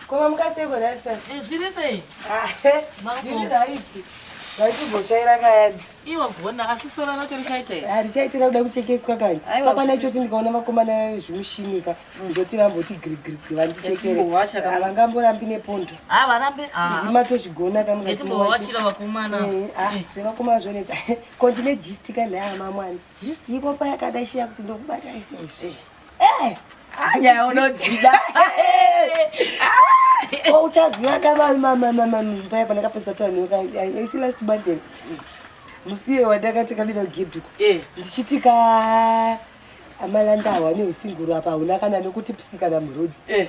Koma mukaseko rasta. Zviri sei? Ndiri raiti. Raiti bochaira kayadzi. Iwa gona asi sora nacho richaita. Harichaitira kuda kuchekeswa kani. Papa nacho ndikaona vakomana zvimushinika. Ndoti vamboti grigri vandichekere. Avangamborambi nepondo. Varambe. Ndima tochigona kamwe. Etimbowachira vakomana. Zvevakoma zvonetsa. Kontine gist kana mamwani. Gist ipo paya kadashia kuti ndokubata isezvi. Anya unodzida. Uchaziva kama paya panakapesa tani aisi last birthday. Musiye wadakati kabira gidhuko. Ndichitika amalandawa neusinguru apa unakana nokuti psika na murodzi.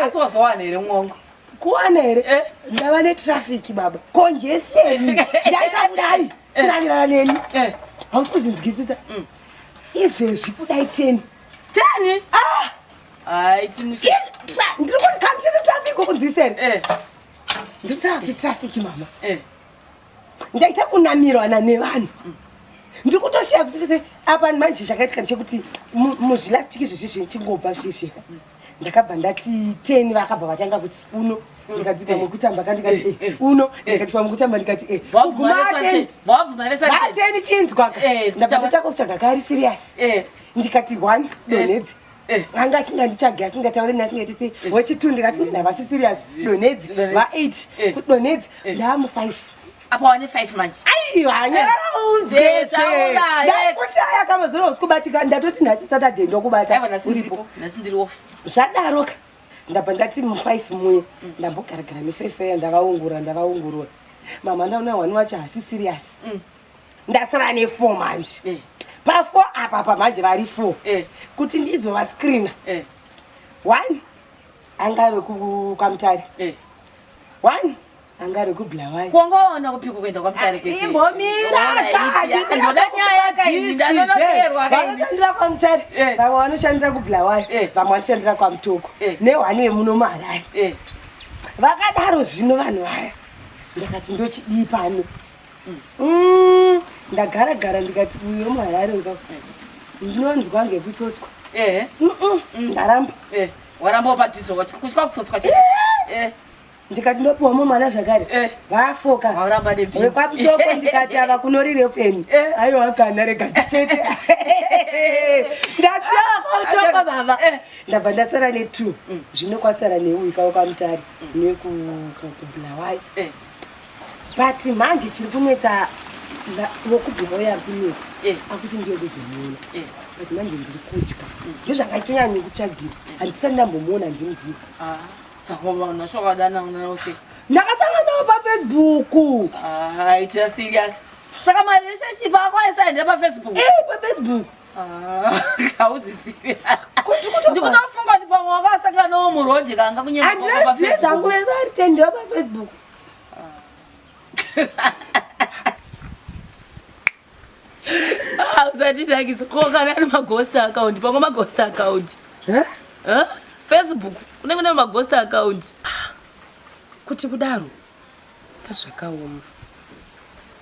Asi wazowana here mwongo. Kuwana here ndava netraffic baba. Congestion. Ndaita kudai. Kurangira neni. Hausikuzvinzwisisa. Izvezvi kudai 10. 10? Ai timushi. Ndiri kuti kamchete traffic kunzisere. Ndiri traffic mama. Ndaita kunamirwana nevanhu. Ndiri kutoshiya kuti apa manje zvakaitika ndechekuti muzvilastiki zvezvi chingobva zvisheka. Ndakabva ndati 10 vakabva vatanga kuti uno. Ndikati pamwe kutamba kandikati uno. Ndikati pamwe kutamba ndikati Wabvumaresa 10 chinzwa. Ndabva ndachako kutsvaga kari serious. Ndikati 1 donedzi. Anga singa ndichage asingataure nasinga tisi wechi2 ndikati ndavasi serious donedzi va 8 kuti donedzi ndamu 5 apa wane 5 manje aiwa nyauzeshaya kushaya kama zoro usikubatika ndatoti nhasi Saturday ndokubata aiwa nasindiripo nasindiri off zvadaroka ndabva ndati mu5 muye ndambogaragara ne5 ndavaungurwa mama ndaona wani wacho hasi serious ndasara ne4 manje pa4 apa manje vari 4 kuti ndizova screena 1 angave kukamutare 1 angave kubhulawai kongoona kupiko kuenda kwamutare kwese imbomira ndoda nyaya kaini ndanonokerwa vanoshandira kwamutare vamwe vanoshandira kubhulawai vamwe vanoshandira kwamutoko nehwani wemuno maharare vakadaro zvino vanhu vaya ndakati ndochidii pano ndagara ndikati uyo muharare ndinonzwa ngekutsotswa ndaramba waramba upadhizo kusvika kutsotswa chete ndikati ndopiwamo mwana zvakare vafoka waramba nekwamutoko ndikati ava kunorire peni aiwa kana rega chete ndasiya kwamutoko baba ndabva ndasara ne2 zvino kwasara neuyu kwamutare nekubhulawai but manje chiri kunetsa vokubhulawo yakunetsa akuti ndiyo kuzvimuona but manje ndiri kutya ndozvangaitonyanyi kutsvagira handisati ndambomuona ndimuziva saka vanhu zvakadana unose ndakasanganawo paFacebook ita serious saka marelationship ako aisaenda paFacebook paFacebook hauzi serious ndikutofunga kuti pamwe wakasanganawo murodhi kanga kunyeandizive zvangu vese aritendewo paFacebook usati ndakisa kokana ari maghost account pamwe maghost account Facebook kunenge ne maghost account kuti kudaro kazvakaoma